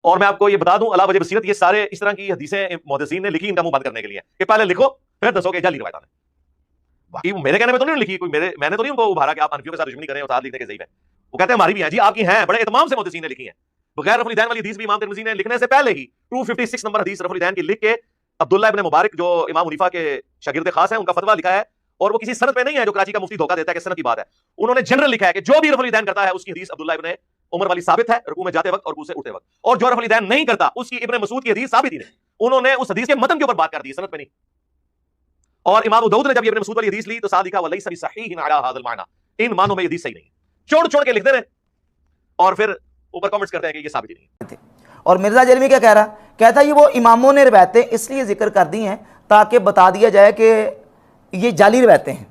اور میں آپ کو یہ بتا دوں، اللہ وجہ بصیرت، یہ سارے اس طرح کی حدیثیں محدثین نے لکھی ان کا منہ بند کرنے کے لیے کہ پہلے لکھو پھر دسو کہ جعلی روایتیں. باقی میرے کہنے میں تو نہیں لکھی کوئی، میں نے تو نہیں ان کو ابھارا کہ آپ حنفیوں کے ساتھ دشمنی کریں اور ساتھ لکھنے کے ضعیف ہے. وہ کہتے ہیں ہماری بھی ہیں جی، آپ کی ہیں، بڑے اہتمام سے محدثین نے لکھی ہیں. بغیر رفع الیدین والی حدیث بھی امام ترمذی نے لکھنے سے پہلے ہی 256 نمبر حدیث رفع الیدین کی لکھ کے عبداللہ ابن مبارک جو امام حنیفہ کے شاگرد خاص ہیں ان کا فتویٰ لکھا ہے، اور وہ کسی سند پہ نہیں ہے جو کراچی کا مفتی دھوکہ دیتا ہے کہ سند کی بات ہے. انہوں نے جنرل لکھا ہے کہ جو بھی رفع الیدین کرتا ہے اس کی حدیث عبداللہ ابن عمر والی ثابت ہے رکوع میں جاتے وقت اور رکوع سے اٹھتے وقت، اور جو رفع الیدین نہیں کرتا اس کی ابن مسعود کی حدیث ثابت ہی نہیں. انہوں نے اس حدیث کے متن کے اوپر بات کر دی، سند پہ نہیں. اور امام ابو داؤد نے جب یہ ابن مسعود والی حدیث لی تو ساتھ لکھا ولیس بصحیح علی ھذا المعنی، ان معنوں میں یہ حدیث صحیح نہیں ہے. چھوڑ کے لکھتے رہے اور پھر اوپر کمنٹس کرتے ہیں کہ یہ ثابت ہی نہیں. اور مرزا جرمی کیا کہہ رہا؟ کہتا ہے یہ وہ اماموں نے روایتیں اس لیے ذکر کر دی ہیں تاکہ بتا دیا جائے کہ یہ جعلی روایتیں ہیں،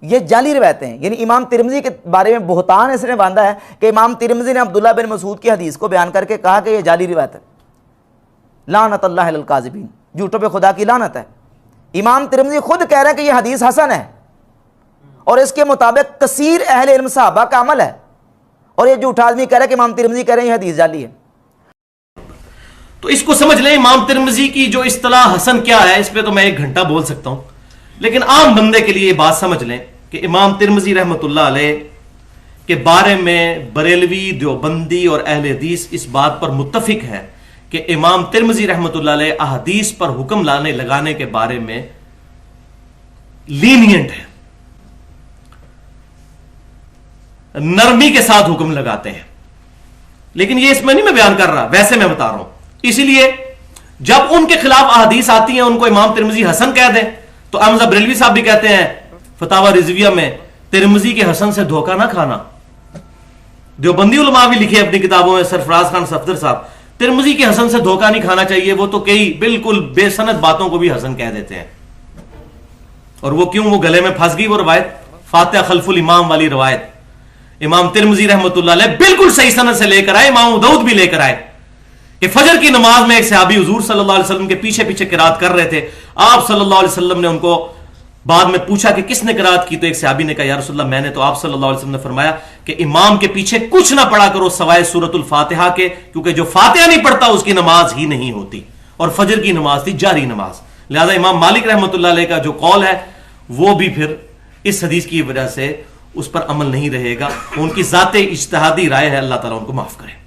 یہ جعلی روایتیں ہیں. یعنی امام ترمذی کے بارے میں بہتان اس نے باندھا ہے کہ امام ترمذی نے عبداللہ بن مسعود کی حدیث کو بیان کر کے کہا کہ یہ جعلی روایت ہے. لعنت اللہ علی الکاذبین، جھوٹوں پہ خدا کی لعنت ہے. امام ترمذی خود کہہ رہا ہے کہ یہ حدیث حسن ہے اور اس کے مطابق کثیر اہل علم صحابہ کا عمل ہے، اور یہ جھوٹا آدمی کہہ رہا ہے کہ امام ترمذی کہہ رہے ہیں یہ حدیث جعلی ہے. تو اس کو سمجھ لیں، امام ترمذی کی جو اصطلاح حسن کیا ہے اس پہ تو میں 1 گھنٹہ بول سکتا ہوں، لیکن عام بندے کے لیے یہ بات سمجھ لیں کہ امام ترمذی رحمۃ اللہ علیہ کے بارے میں بریلوی، دیوبندی اور اہل حدیث اس بات پر متفق ہے کہ امام ترمذی رحمۃ اللہ علیہ احادیث پر حکم لگانے کے بارے میں لینینٹ ہے، نرمی کے ساتھ حکم لگاتے ہیں. لیکن یہ اس میں نہیں میں بیان کر رہا، ویسے میں بتا رہا ہوں. اسی لیے جب ان کے خلاف احادیث آتی ہیں ان کو امام ترمذی حسن کہہ دیں تو احمد بریلوی صاحب بھی کہتے ہیں فتاوی رضویہ میں ترمذی کے حسن سے دھوکہ نہ کھانا. دیوبندی علماء بھی لکھے اپنی کتابوں میں، سرفراز خان صفدر صاحب، ترمذی کے حسن سے دھوکہ نہیں کھانا چاہیے، وہ تو کئی بالکل بے سند باتوں کو بھی حسن کہہ دیتے ہیں. اور وہ کیوں؟ وہ گلے میں پھنس گئی وہ روایت، فاتحہ خلف الامام والی روایت. امام ترمذی رحمۃ اللہ علیہ بالکل صحیح سند سے لے کر آئے، امام ابو داؤد بھی لے کر آئے کہ فجر کی نماز میں ایک صحابی حضور صلی اللہ علیہ وسلم کے پیچھے پیچھے قرات کر رہے تھے. آپ صلی اللہ علیہ وسلم نے ان کو بعد میں پوچھا کہ کس نے قرات کی، تو ایک صحابی نے کہا یا رسول اللہ میں نے. تو آپ صلی اللہ علیہ وسلم نے فرمایا کہ امام کے پیچھے کچھ نہ پڑھا کرو سوائے سورۃ الفاتحہ کے، کیونکہ جو فاتحہ نہیں پڑھتا اس کی نماز ہی نہیں ہوتی. اور فجر کی نماز تھی جاری نماز. لہذا امام مالک رحمۃ اللہ علیہ کا جو قول ہے وہ بھی پھر اس حدیث کی وجہ سے اس پر عمل نہیں رہے گا. ان کی ذات اجتہادی رائے ہے، اللہ تعالیٰ ان کو معاف کرے.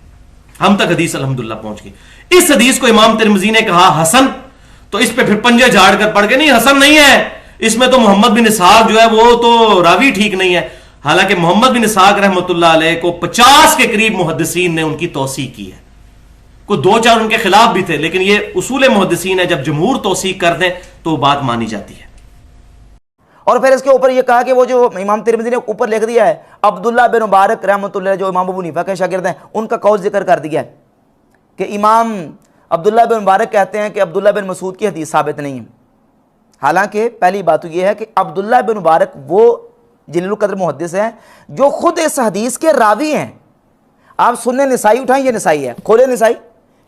ہم تک حدیث الحمدللہ پہنچ گئی. اس حدیث کو امام ترمذی نے کہا حسن، تو اس پہ پھر پنجے جھاڑ کر پڑھ کے نہیں حسن نہیں ہے، اس میں تو محمد بن اسحاق جو ہے وہ تو راوی ٹھیک نہیں ہے. حالانکہ محمد بن اسحاق رحمۃ اللہ علیہ کو 50 کے قریب محدثین نے ان کی توثیق کی ہے. کوئی 2-4 ان کے خلاف بھی تھے، لیکن یہ اصول محدثین ہے، جب جمہور توثیق کر دیں تو وہ بات مانی جاتی ہے. اور پھر اس کے اوپر یہ کہا کہ وہ جو امام ترمذی نے اوپر لکھ دیا ہے عبداللہ بن مبارک رحمۃ اللہ جو امام ابو حنیفہ کے شاگرد ہیں ان کا قول ذکر کر دیا ہے کہ امام عبداللہ بن مبارک کہتے ہیں کہ عبداللہ بن مسعود کی حدیث ثابت نہیں ہے. حالانکہ پہلی بات تو یہ ہے کہ عبداللہ بن مبارک وہ جلیل القدر محدث ہیں جو خود اس حدیث کے راوی ہیں. آپ سننے نسائی اٹھائیں، یہ نسائی ہے، کھولے نسائی،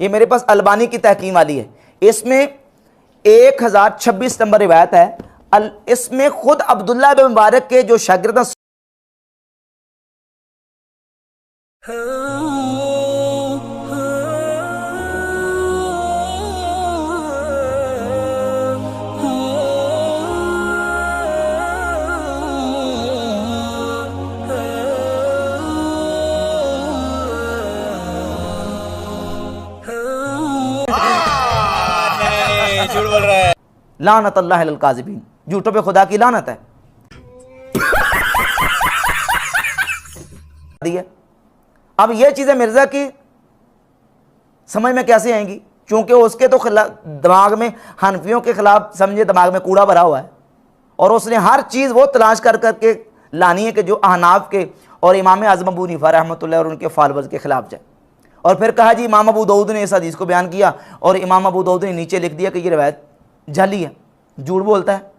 یہ میرے پاس البانی کی تحقیم والی ہے، اس میں 1026 نمبر روایت ہے. اس میں خود عبداللہ بن مبارک کے جو شاگرد لعنت اللہ علی الکاذبین، جھوٹوں پہ خدا کی لعنت ہے. اب یہ چیزیں مرزا کی سمجھ میں کیسے آئیں گی؟ چونکہ اس کے تو دماغ میں حنفیوں کے خلاف سمجھے دماغ میں کوڑا بھرا ہوا ہے، اور اس نے ہر چیز وہ تلاش کر کر کے لانی ہے کہ جو احناف کے اور امام اعظم ابو حنیفہ رحمۃ اللہ اور ان کے فالوورز کے خلاف جائے. اور پھر کہا جی امام ابو داؤد نے اس حدیث کو بیان کیا اور امام ابو داؤد نے نیچے لکھ دیا کہ یہ روایت جعلی ہے، جھوٹ بولتا ہے.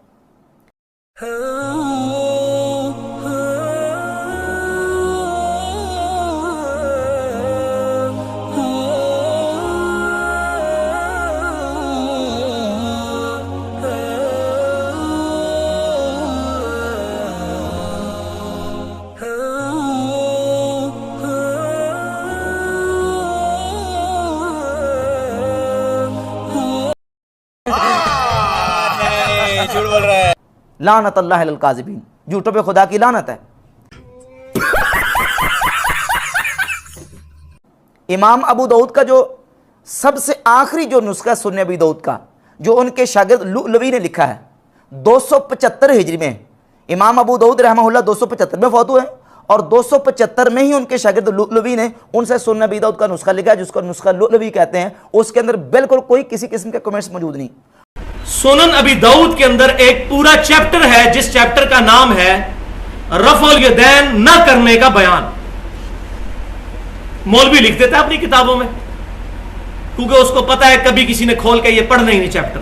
لعنت اللہ علی الکاذبین، جھوٹوں پہ خدا کی لعنت ہے۔ امام ابو داؤد کا جو سب سے آخری جو نسخہ سنن ابی داؤد کا، جو ان کے شاگرد لؤلؤی نے لکھا ہے 275 ہجری میں، امام ابو داؤد رحمہ اللہ 275 میں فوت ہوئے ہیں، اور 275 میں ہی ان کے شاگرد لؤلؤی نے ان سے سنن ابی داؤد کا نسخہ لکھا ہے، جس کو نسخہ لؤلؤی کہتے ہیں۔ اس کے اندر بالکل کوئی کسی قسم کے کمنٹس موجود نہیں۔ سنن ابی داؤد کے اندر ایک پورا چیپٹر ہے جس چیپٹر کا نام ہے رفع الیدین نہ کرنے کا بیان۔ مولوی لکھ دیتا ہے اپنی کتابوں میں، کیونکہ اس کو پتا ہے کبھی کسی نے کھول کے یہ پڑھنا ہی نہیں چیپٹر۔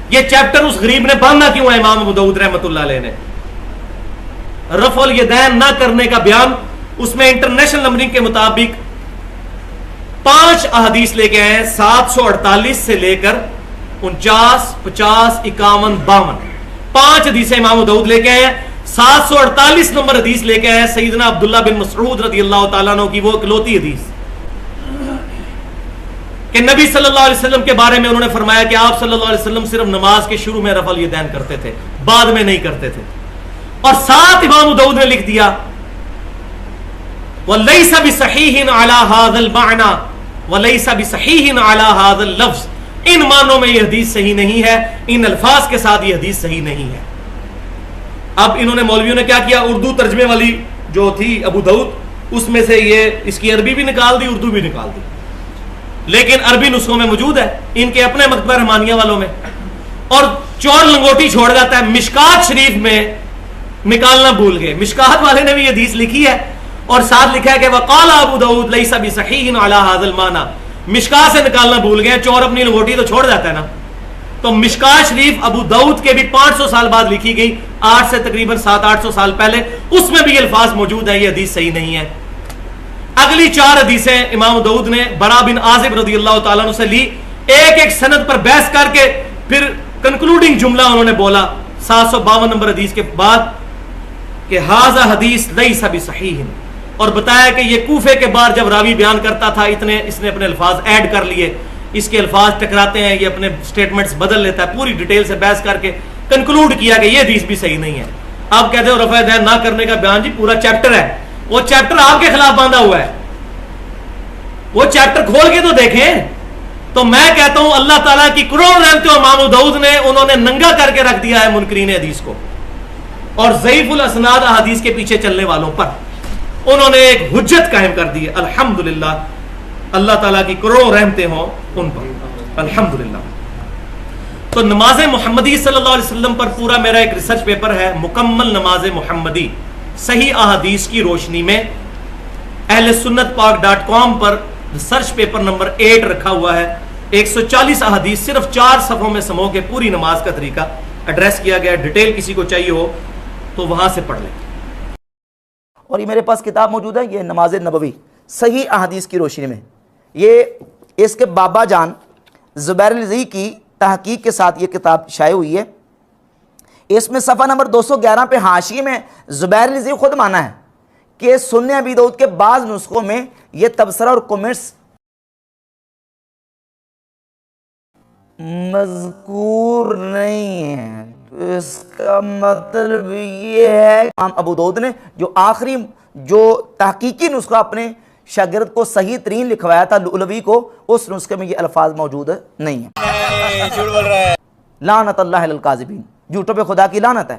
یہ چیپٹر اس غریب نے باندھا کیوں ہے امام ابو داؤد رحمۃ اللہ علیہ نے؟ رفع الیدین نہ کرنے کا بیان، اس میں انٹرنیشنل نمبرنگ کے مطابق 5 احادیث لے کے آئے ہیں، 748 سے لے کر 49، 50، 51، 52 5 حدیثیں امام ابو داؤد لے کے آئے ہیں۔ 748 نمبر حدیث لے کے آئے ہیں سیدنا عبداللہ بن مسعود رضی اللہ تعالیٰ عنہ کی، وہ اکلوتی حدیث کہ نبی صلی اللہ علیہ وسلم کے بارے میں انہوں نے فرمایا کہ آپ صلی اللہ علیہ وسلم صرف نماز کے شروع میں رفع الیدین کرتے تھے، بعد میں نہیں کرتے تھے۔ اور ساتھ امام ابو داؤد نے لکھ دیا وَلَيْسَ بِصَحِيحٍ عَلَى هَذَا الْمَعْنَى وَلَيْسَ بِصَحِيحٍ عَلَى هَذَا اللَّفْظ، ان معنوں میں یہ حدیث صحیح نہیں ہے، ان الفاظ کے ساتھ یہ حدیث صحیح نہیں ہے۔ اب انہوں نے مولویوں نے کیا کیا، اردو ترجمے والی جو تھی ابو داؤد، اس میں سے یہ اس کی عربی بھی نکال دی، اردو بھی نکال دی، لیکن عربی نسخوں میں موجود ہے ان کے اپنے مکتبہ رحمانیہ والوں میں، اور چور لنگوٹی چھوڑ جاتا ہے۔ مشکات شریف میں نکالنا بھول گئے، مشکات والے نے بھی یہ حدیث لکھی ہے اور ساتھ لکھا ہے کہ وقال ابو داؤد لیس بصحیح علی هذا المعنى، مشکات سے نکالنا بھول گئے، چور اپنی لنگوٹی تو چھوڑ جاتا ہے نا۔ تو مشکات شریف ابو داؤد کے بھی 500 سال بعد لکھی گئی، 8 سے تقریباً 700-800 سال پہلے، اس میں بھی یہ الفاظ موجود ہیں، یہ حدیث صحیح نہیں ہے۔ اگلی 4 حدیثیں امام داؤد نے برا بن عازب رضی اللہ تعالیٰ عنہ سے لی، ایک ایک سند پر بحث کر کے پھر کنکلوڈنگ جملہ انہوں نے بولا 752 نمبر حدیث کے بعد کہ ھذا حدیث لیس بصحیح، اور بتایا کہ یہ کوفے کے بعد جب راوی بیان کرتا تھا اس نے اپنے الفاظ ایڈ کر لیے، اس کے الفاظ ٹکراتے ہیں، یہ اپنے سٹیٹمنٹس بدل لیتا ہے، پوری ڈیٹیل سے بحث کر کے کنکلوڈ کیا کہ یہ حدیث بھی صحیح نہیں ہے۔ آپ کہتے ہو رفع الیدین نہ کرنے کا بیان، جی پورا چیپٹر ہے، وہ چیپٹر آپ کے خلاف باندھا ہوا ہے، وہ چیپٹر کھول کے تو دیکھیں۔ تو میں کہتا ہوں اللہ تعالیٰ کی کروڑ رحمتیں امام ابو داؤد نے انہوں نے ننگا کر کے رکھ دیا ہے منکرین حدیث کو، اور ضعیف الاسناد احادیث کے پیچھے چلنے والوں پر انہوں نے ایک حجت قائم کر دی ہے۔ الحمدللہ، اللہ تعالیٰ کی کروڑوں رحمتیں ہوں ان پر، الحمدللہ۔ تو نماز محمدی صلی اللہ علیہ وسلم پر پورا میرا ایک ریسرچ پیپر ہے، مکمل نماز محمدی صحیح احادیث کی روشنی میں، اہل سنت پاک.com پر ریسرچ پیپر نمبر 8 رکھا ہوا ہے۔ 140 احادیث صرف 4 صفحوں میں سمو کے پوری نماز کا طریقہ ایڈریس کیا گیا ہے۔ ڈیٹیل کسی کو چاہیے ہو تو وہاں سے پڑھ لیں۔ اور یہ میرے پاس کتاب موجود ہے، یہ نماز نبوی صحیح احادیث کی روشنی میں، یہ اس کے بابا جان زبیر الزئی کی تحقیق کے ساتھ یہ کتاب شائع ہوئی ہے۔ اس میں صفحہ نمبر 211 پہ حاشیے میں زبیر الزئی خود مانا ہے کہ سنن ابی داؤد کے بعض نسخوں میں یہ تبصرہ اور کمنٹس مذکور نہیں ہے۔ اس کا مطلب یہ ہے امام ابو داؤد نے جو آخری جو تحقیقی نسخہ اپنے شاگرد کو صحیح ترین لکھوایا تھا لؤلؤی کو، اس نسخے میں یہ الفاظ موجود نہیں ہیں۔ لعنت اللہ علی الکاذبین، جھوٹوں پہ خدا کی لعنت ہے۔